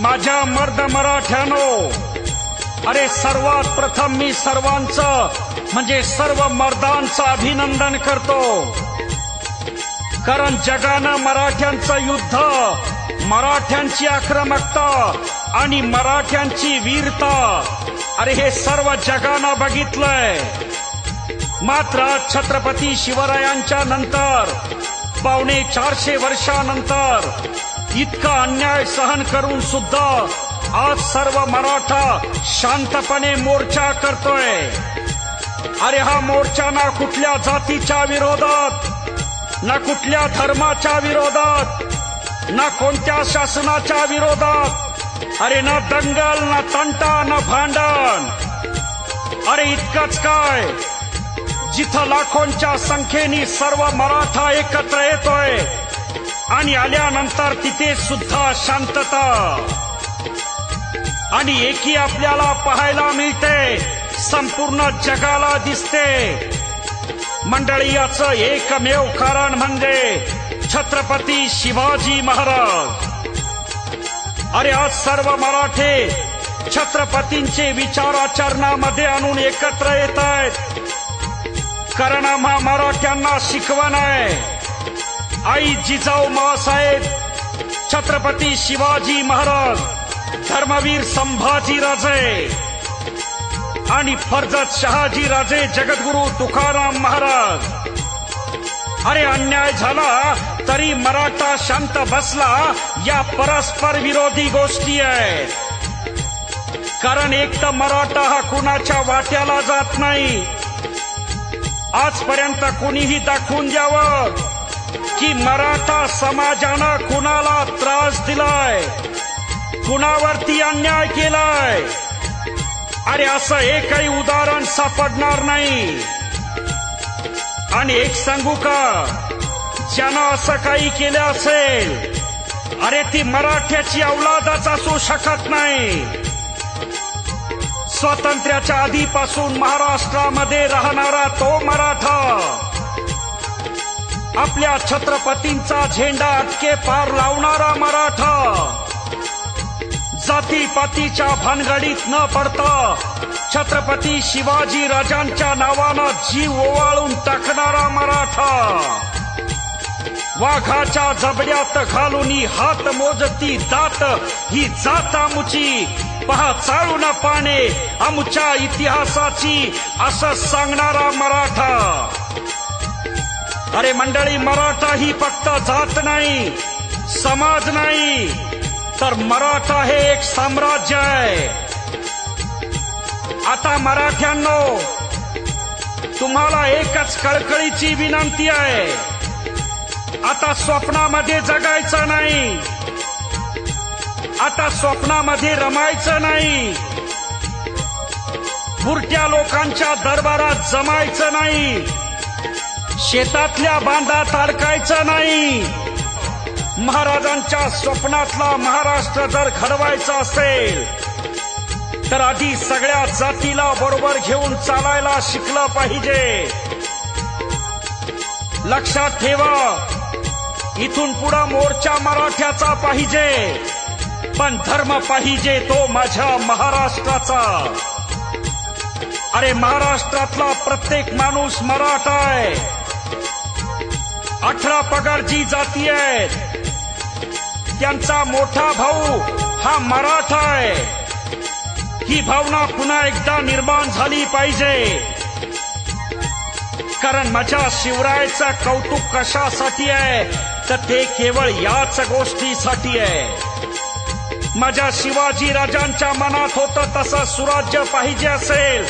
माझ्या मर्द मराठ्यानो, अरे सर्वात प्रथम मी सर्वांचं म्हणजे सर्व मर्दांचं अभिनंदन करतो, कारण जगानं मराठ्यांचं युद्ध, मराठ्यांची आक्रमकता आणि मराठ्यांची वीरता, अरे हे सर्व जगानं बघितलंय. मात्र छत्रपती शिवरायांच्या नंतर 450 वर्षानंतर इतका अन्याय सहन करून सुद्धा आज सर्व मराठा शांतपणे मोर्चा करतोय. अरे हा मोर्चा ना कुठल्या जातीच्या विरोधात, ना कुठल्या धर्माच्या विरोधात, ना कोणत्या शासनाच्या विरोधात, अरे ना दंगल, ना तंटा, ना भांडण. अरे इतकंच काय, जिथं लाखोंच्या संख्येने सर्व मराठा एकत्र येतोय आणि आल्यानंतर तिथे सुद्धा शांतता आणि एकी आपल्याला पाहायला मिळते, संपूर्ण जगाला दिसते. मंडळी, याचं एकमेव कारण म्हणजे छत्रपती शिवाजी महाराज. अरे आज सर्व मराठे छत्रपतींचे विचार आचरणामध्ये आणून एकत्र येत आहेत, कारण आम्हा मराठ्यांना शिकवण आहे. आई जिजाऊ माँसाहेब छत्रपती शिवाजी महाराज, धर्मवीर संभाजी राजे आणि फर्जत शहाजी राजे, जगद्गुरु तुकाराम महाराज. अरे अन्याय झाला तरी मराठा शांत बसला, या परस्पर विरोधी गोष्टी आहेत. कारण एक तर मराठा हा कुणाच्या वाट्याला जात नाही. आजपर्यंत कुणीही दाखवून द्यावं की मराठा समाजानं कुणाला त्रास दिलाय, कुणावरती अन्याय केलाय. अरे असं एकही उदाहरण सापडणार नाही. आणि एक सांगू का, ज्यानं असं काही केलं असेल, अरे ती मराठ्याची औलादच असू शकत नाही. स्वातंत्र्याच्या आधीपासून महाराष्ट्रामध्ये राहणारा तो मराठा, आपल्या छत्रपतींचा झेंडा अटके पार लावणारा मराठा, जातीपातीच्या भानगडीत न पडता छत्रपती शिवाजी राजांच्या नावानं जीव ओवाळून टाकणारा मराठा, वाघाच्या जबड्यात घालून हात मोजती दात ही जात आमुची, पहा चाळून पाने आमच्या इतिहासाची, असं सांगणारा मराठा. अरे मंडळी, मराठा ही फक्त जात नाही, समाज नाही, तर मराठा हे एक साम्राज्य आहे. आता मराठ्यांनो, तुम्हाला एकच कळकळीची विनंती आहे, आता स्वप्नामध्ये जगायचं नाही, आता स्वप्नामध्ये रमायचं नाही, बुरट्या लोकांच्या दरबारात जमायचं नाही, शेतातल्या बांधात अडकायचं नाही. महाराजांच्या स्वप्नातला महाराष्ट्र जर घडवायचा असेल तर आधी सगळ्या जातीला बरोबर घेऊन चालायला शिकलं पाहिजे. लक्षात ठेवा, इथून पुढे मोर्चा मराठ्याचा पाहिजे, पण धर्म पाहिजे तो माझ्या महाराष्ट्राचा. अरे महाराष्ट्रातला प्रत्येक माणूस मराठा आहे. 18 पगड जी जाती आहेत त्यांचा मोठा भाऊ हा मराठा आहे. ही भावना पुन्हा एकदा निर्माण झाली पाहिजे. कारण माझ्या शिवरायाचं कौतुक कशासाठी आहे तर ते केवळ याच गोष्टीसाठी आहे. माझ्या शिवाजी राजांच्या मनात होतं तसं सुराज्य पाहिजे असेल,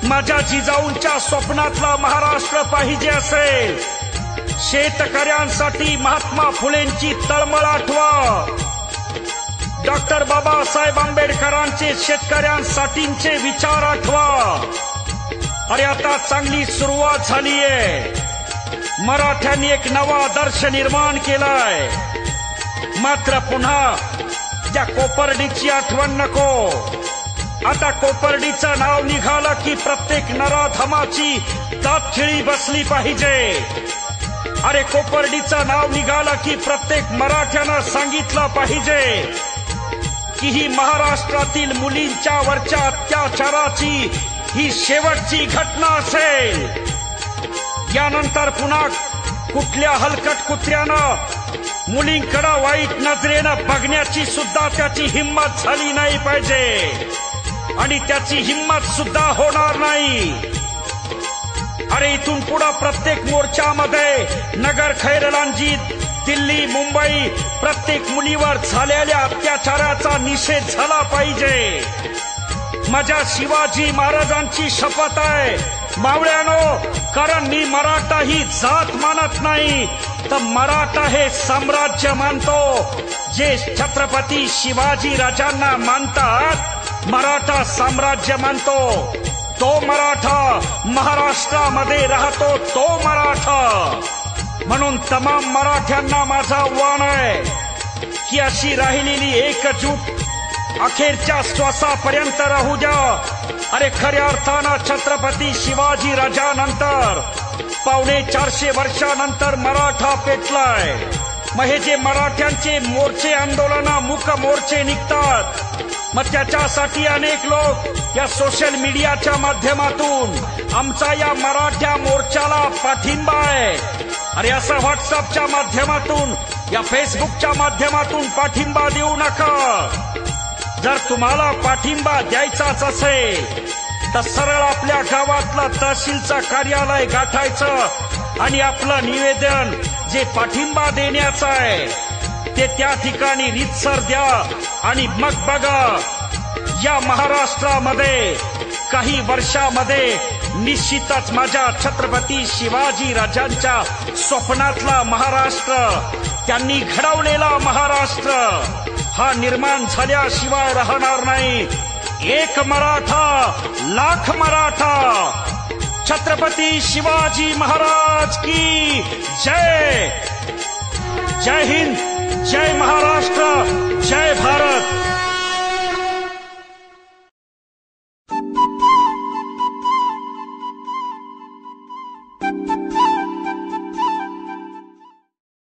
माझ्या जिजाऊंच्या स्वप्नातला महाराष्ट्र पाहिजे असेल, शेतकऱ्यांसाठी महात्मा फुलेंची तळमळ आठवा, डॉक्टर बाबासाहेब आंबेडकरांचे शेतकऱ्यांसाठीचे विचार आठवा. अरे आता चांगली सुरुवात झालीये. मराठ्यांनी एक नवा आदर्श निर्माण केलाय. मात्र पुन्हा त्या कोपर्डीची आठवण नको. आता कोपर्डीचं नाव निघालं की प्रत्येक नराधमाची दातखिळी बसली पाहिजे. अरे कोपर्डीचं नाव निघालं की प्रत्येक मराठ्यानं सांगितलं पाहिजे की ही महाराष्ट्रातील मुलींच्या वरच्या अत्याचाराची ही शेवटची घटना असेल। यानंतर पुन्हा कुठल्या हलकट कुत्र्यानं मुलींकडे वाईट नजरेनं बघण्याची सुद्धा त्याची हिम्मत झाली नाही पाहिजे आणि त्याची हिम्मत सुद्धा होणार नाही। अरे इथून पुढे प्रत्येक मोर्चामध्ये नगर, खैरलांजी, दिल्ली, मुंबई प्रत्येक मुलीवर झालेल्या अत्याचाराचा निषेध झाला पाहिजे। माझ्या शिवाजी महाराजांची शपथ आहे मावळ्यानो, कारण मी मराठा ही जात मानत नाही तर मराठा हे साम्राज्य मानतो। जे छत्रपती शिवाजी राजांना मानतात मराठा साम्राज्य मानतो, तो मराठा महाराष्ट्रामध्ये राहतो, तो मराठा। म्हणून तमाम मराठ्यांना माझं आव्हान आहे की अशी राहिलेली एकजूट अखेरच्या श्वासापर्यंत राहू द्या। अरे खऱ्या अर्थानं छत्रपती शिवाजी राजानंतर 450 वर्षानंतर मराठा पेटलाय। मग हे जे मराठ्यांचे मोर्चे, आंदोलन, मूक मोर्चे निघतात, मग त्याच्यासाठी अनेक लोक या सोशल मीडियाच्या माध्यमातून आमचा या मराठा मोर्चाला पाठिंबा आहे, अरे असं व्हॉट्सअपच्या माध्यमातून, या फेसबुकच्या माध्यमातून पाठिंबा देऊ नका। जर तुम्हाला पाठिंबा द्यायचाच असेल तर सरळ आपल्या गावातला तहसीलचं कार्यालय गाठायचं आणि आपलं निवेदन जे पाठिंबा देण्याचं आहे ते त्या ठिकाणी रीतसर द्या। आणि मग बघा, या महाराष्ट्रामध्ये काही वर्षामध्ये निश्चितच माझ्या छत्रपती शिवाजी राजांच्या स्वप्नातला महाराष्ट्र, त्यांनी घडवलेला महाराष्ट्र हा निर्माण झाल्याशिवाय राहणार नाही। एक मराठा, लाख मराठा। छत्रपती शिवाजी महाराज की जय। जय हिंद, जय महाराष्ट्र, जय भारत।